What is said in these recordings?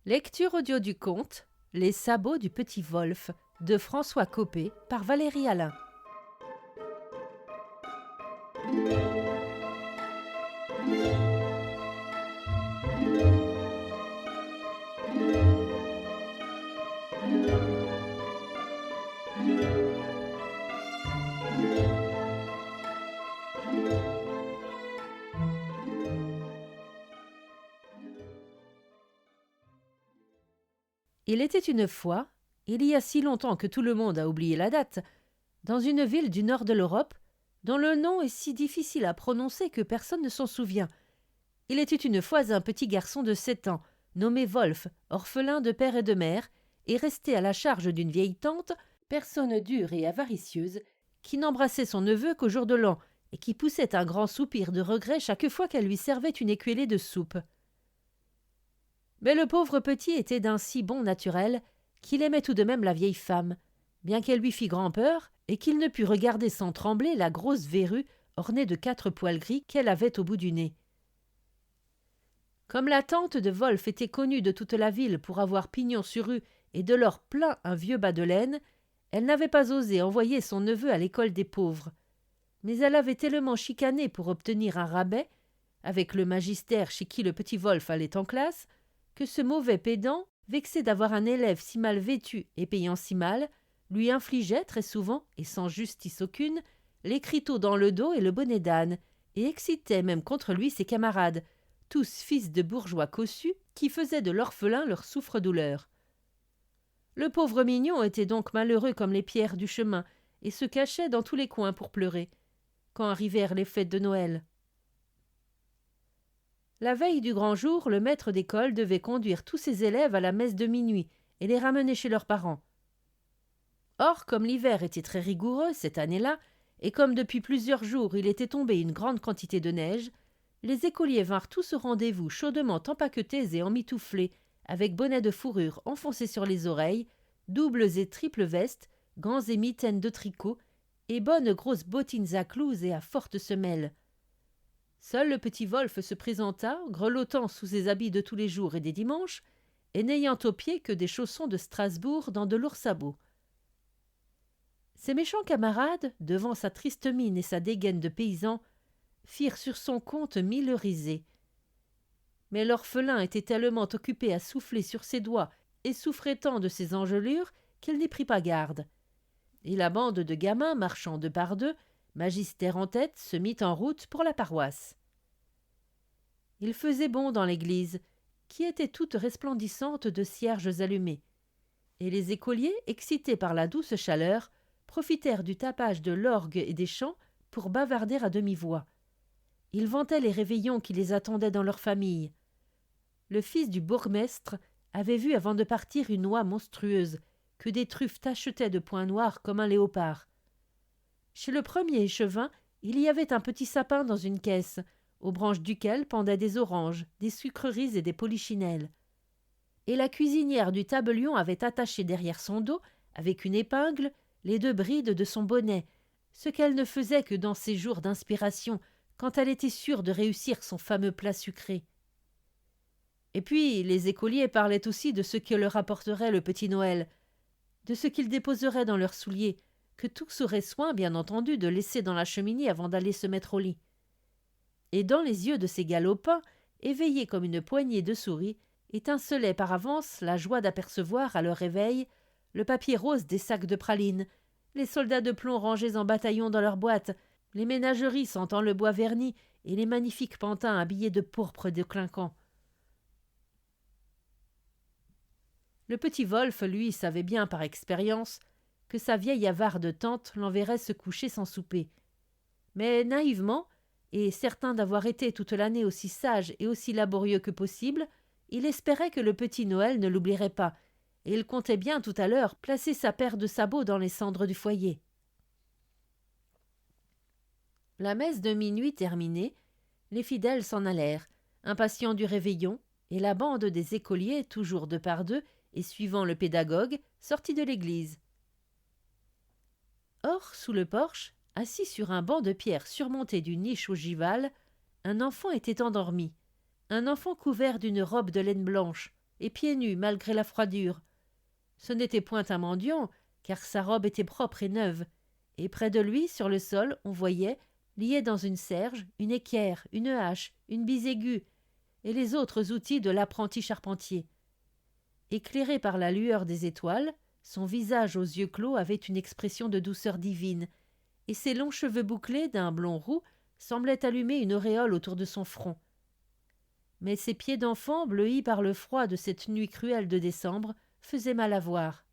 Lecture audio du conte Les sabots du petit Wolf de François Coppée par Valérie Alain. Il était une fois, il y a si longtemps que tout le monde a oublié la date, dans une ville du nord de l'Europe, dont le nom est si difficile à prononcer que personne ne s'en souvient. Il était une fois un petit garçon de 7 ans, nommé Wolf, orphelin de père et de mère, et resté à la charge d'une vieille tante, personne dure et avaricieuse, qui n'embrassait son neveu qu'au jour de l'an, et qui poussait un grand soupir de regret chaque fois qu'elle lui servait une écuellée de soupe. Mais le pauvre petit était d'un si bon naturel qu'il aimait tout de même la vieille femme, bien qu'elle lui fît grand-peur et qu'il ne pût regarder sans trembler la grosse verrue ornée de 4 poils gris qu'elle avait au bout du nez. Comme la tante de Wolf était connue de toute la ville pour avoir pignon sur rue et de l'or plein un vieux bas de laine, elle n'avait pas osé envoyer son neveu à l'école des pauvres. Mais elle avait tellement chicané pour obtenir un rabais, avec le magistère chez qui le petit Wolf allait en classe, que ce mauvais pédant, vexé d'avoir un élève si mal vêtu et payant si mal, lui infligeait très souvent, et sans justice aucune, l'écriteau dans le dos et le bonnet d'âne, et excitait même contre lui ses camarades, tous fils de bourgeois cossus, qui faisaient de l'orphelin leur souffre-douleur. Le pauvre mignon était donc malheureux comme les pierres du chemin, et se cachait dans tous les coins pour pleurer, quand arrivèrent les fêtes de Noël. La veille du grand jour, le maître d'école devait conduire tous ses élèves à la messe de minuit et les ramener chez leurs parents. Or, comme l'hiver était très rigoureux cette année-là, et comme depuis plusieurs jours il était tombé une grande quantité de neige, les écoliers vinrent tous au rendez-vous chaudement empaquetés et emmitouflés, avec bonnets de fourrure enfoncés sur les oreilles, doubles et triples vestes, gants et mitaines de tricot, et bonnes grosses bottines à clous et à fortes semelles. Seul le petit Wolf se présenta, grelottant sous ses habits de tous les jours et des dimanches, et n'ayant aux pieds que des chaussons de Strasbourg dans de lourds sabots. Ses méchants camarades, devant sa triste mine et sa dégaine de paysan, firent sur son compte 1000 risées. Mais l'orphelin était tellement occupé à souffler sur ses doigts et souffrait tant de ses engelures qu'il n'y prit pas garde. Et la bande de gamins marchant deux par deux, magistère en tête, se mit en route pour la paroisse. Il faisait bon dans l'église, qui était toute resplendissante de cierges allumés, et les écoliers, excités par la douce chaleur, profitèrent du tapage de l'orgue et des chants pour bavarder à demi-voix. Ils vantaient les réveillons qui les attendaient dans leur famille. Le fils du bourgmestre avait vu avant de partir une oie monstrueuse, que des truffes tachetaient de points noirs comme un léopard. Chez le premier échevin, il y avait un petit sapin dans une caisse, aux branches duquel pendaient des oranges, des sucreries et des polichinelles. Et la cuisinière du tabellion avait attaché derrière son dos, avec une épingle, les 2 brides de son bonnet, ce qu'elle ne faisait que dans ses jours d'inspiration, quand elle était sûre de réussir son fameux plat sucré. Et puis les écoliers parlaient aussi de ce que leur apporterait le petit Noël, de ce qu'ils déposeraient dans leurs souliers, que tous auraient soin, bien entendu, de laisser dans la cheminée avant d'aller se mettre au lit. Et dans les yeux de ces galopins, éveillés comme une poignée de souris, étincelait par avance la joie d'apercevoir, à leur réveil, le papier rose des sacs de pralines, les soldats de plomb rangés en bataillon dans leurs boîtes, les ménageries sentant le bois verni et les magnifiques pantins habillés de pourpre et de clinquant. Le petit Wolf, lui, savait bien par expérience que sa vieille avarde tante l'enverrait se coucher sans souper. Mais naïvement, et certain d'avoir été toute l'année aussi sage et aussi laborieux que possible, il espérait que le petit Noël ne l'oublierait pas, et il comptait bien tout à l'heure placer sa paire de sabots dans les cendres du foyer. La messe de minuit terminée, les fidèles s'en allèrent, impatients du réveillon, et la bande des écoliers, toujours 2 par 2, et suivant le pédagogue, sortit de l'église. Or, sous le porche, assis sur un banc de pierre surmonté d'une niche ogivale, un enfant était endormi, un enfant couvert d'une robe de laine blanche, et pieds nus malgré la froidure. Ce n'était point un mendiant, car sa robe était propre et neuve, et près de lui, sur le sol, on voyait, liés dans une serge, une équerre, une hache, une bise aiguë, et les autres outils de l'apprenti charpentier. Éclairé par la lueur des étoiles, son visage aux yeux clos avait une expression de douceur divine, et ses longs cheveux bouclés d'un blond roux semblaient allumer une auréole autour de son front. Mais ses pieds d'enfant, bleuis par le froid de cette nuit cruelle de décembre, faisaient mal à voir.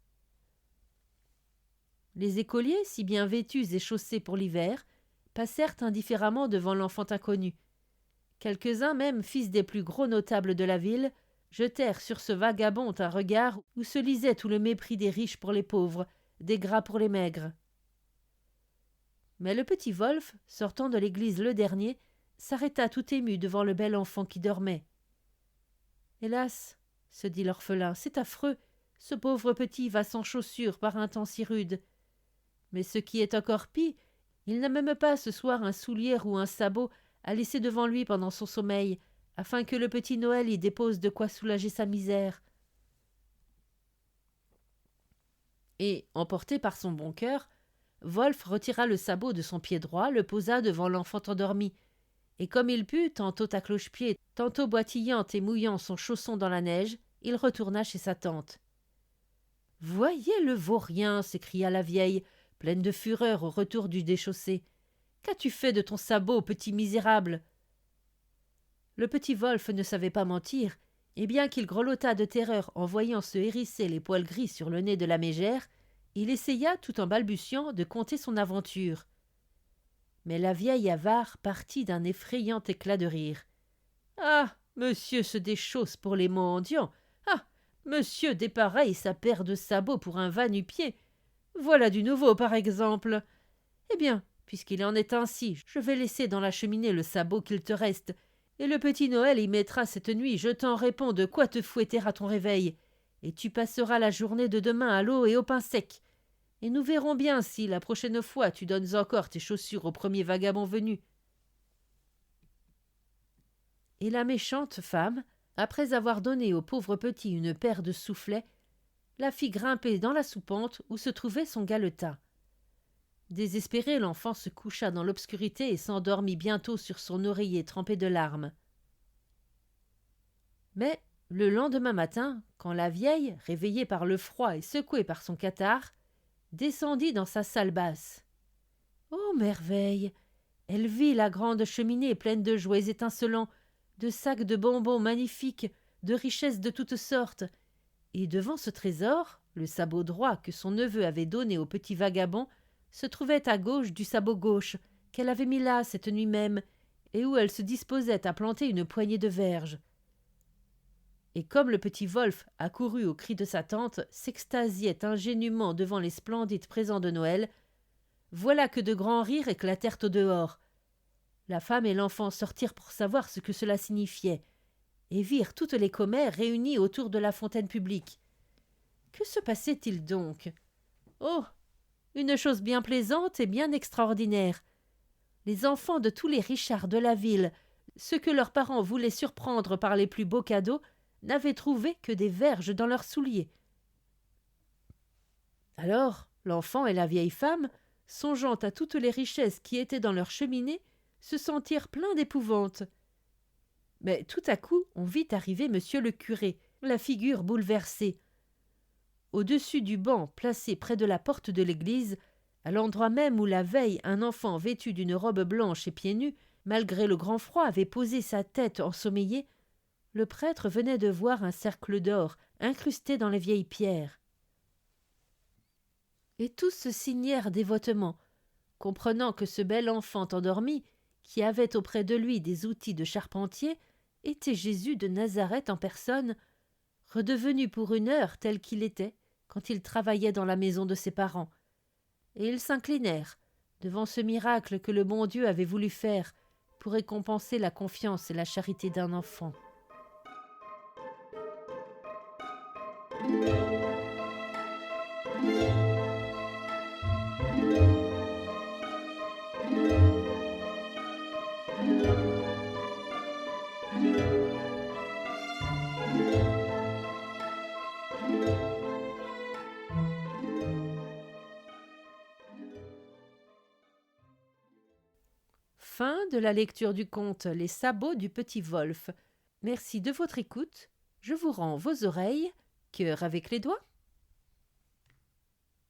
Les écoliers, si bien vêtus et chaussés pour l'hiver, passèrent indifféremment devant l'enfant inconnu. Quelques-uns même, fils des plus gros notables de la ville, jetèrent sur ce vagabond un regard où se lisait tout le mépris des riches pour les pauvres, des gras pour les maigres. Mais le petit Wolf, sortant de l'église le dernier, s'arrêta tout ému devant le bel enfant qui dormait. « Hélas, se dit l'orphelin, c'est affreux, ce pauvre petit va sans chaussures par un temps si rude. Mais ce qui est encore pis, il n'a même pas ce soir un soulier ou un sabot à laisser devant lui pendant son sommeil, afin que le petit Noël y dépose de quoi soulager sa misère. » Et, emporté par son bon cœur, Wolf retira le sabot de son pied droit, le posa devant l'enfant endormi, et comme il put, tantôt à cloche-pied, tantôt boitillant et mouillant son chausson dans la neige, il retourna chez sa tante. « Voyez le vaurien !» s'écria la vieille, pleine de fureur au retour du déchaussé. « Qu'as-tu fait de ton sabot, petit misérable ?» Le petit Wolf ne savait pas mentir, et bien qu'il grelottât de terreur en voyant se hérisser les poils gris sur le nez de la mégère, il essaya, tout en balbutiant, de conter son aventure. Mais la vieille avare partit d'un effrayant éclat de rire. « Ah, monsieur se déchausse pour les mendiants. Ah, monsieur dépareille sa paire de sabots pour un va-nu-pied. Voilà du nouveau, par exemple. Eh bien, puisqu'il en est ainsi, je vais laisser dans la cheminée le sabot qu'il te reste, et le petit Noël y mettra cette nuit, je t'en réponds, de quoi te fouetter à ton réveil, et tu passeras la journée de demain à l'eau et au pain sec. Et nous verrons bien si, la prochaine fois, tu donnes encore tes chaussures au premier vagabond venu. » Et la méchante femme, après avoir donné au pauvre petit une paire de soufflets, la fit grimper dans la soupente où se trouvait son galetas. Désespéré, l'enfant se coucha dans l'obscurité et s'endormit bientôt sur son oreiller trempé de larmes. Mais, le lendemain matin, quand la vieille, réveillée par le froid et secouée par son catarrhe, descendit dans sa salle basse. Oh merveille! Elle vit la grande cheminée pleine de jouets étincelants, de sacs de bonbons magnifiques, de richesses de toutes sortes, et devant ce trésor, le sabot droit que son neveu avait donné au petit vagabond se trouvait à gauche du sabot gauche qu'elle avait mis là cette nuit même, et où elle se disposait à planter une poignée de verges. Et comme le petit Wolf, accouru au cri de sa tante, s'extasiait ingénument devant les splendides présents de Noël, voilà que de grands rires éclatèrent au dehors. La femme et l'enfant sortirent pour savoir ce que cela signifiait, et virent toutes les commères réunies autour de la fontaine publique. Que se passait-il donc? Oh! Une chose bien plaisante et bien extraordinaire. Les enfants de tous les Richards de la ville, ceux que leurs parents voulaient surprendre par les plus beaux cadeaux, n'avaient trouvé que des verges dans leurs souliers. Alors, l'enfant et la vieille femme, songeant à toutes les richesses qui étaient dans leur cheminée, se sentirent pleins d'épouvante. Mais tout à coup, on vit arriver monsieur le curé, la figure bouleversée. Au-dessus du banc placé près de la porte de l'église, à l'endroit même où la veille un enfant vêtu d'une robe blanche et pieds nus, malgré le grand froid, avait posé sa tête ensommeillée, le prêtre venait de voir un cercle d'or incrusté dans les vieilles pierres. Et tous se signèrent dévotement, comprenant que ce bel enfant endormi, qui avait auprès de lui des outils de charpentier, était Jésus de Nazareth en personne, redevenu pour une heure tel qu'il était quand il travaillait dans la maison de ses parents. Et ils s'inclinèrent devant ce miracle que le bon Dieu avait voulu faire pour récompenser la confiance et la charité d'un enfant. Fin de la lecture du conte Les sabots du petit Wolf. Merci de votre écoute. Je vous rends vos oreilles, cœur avec les doigts.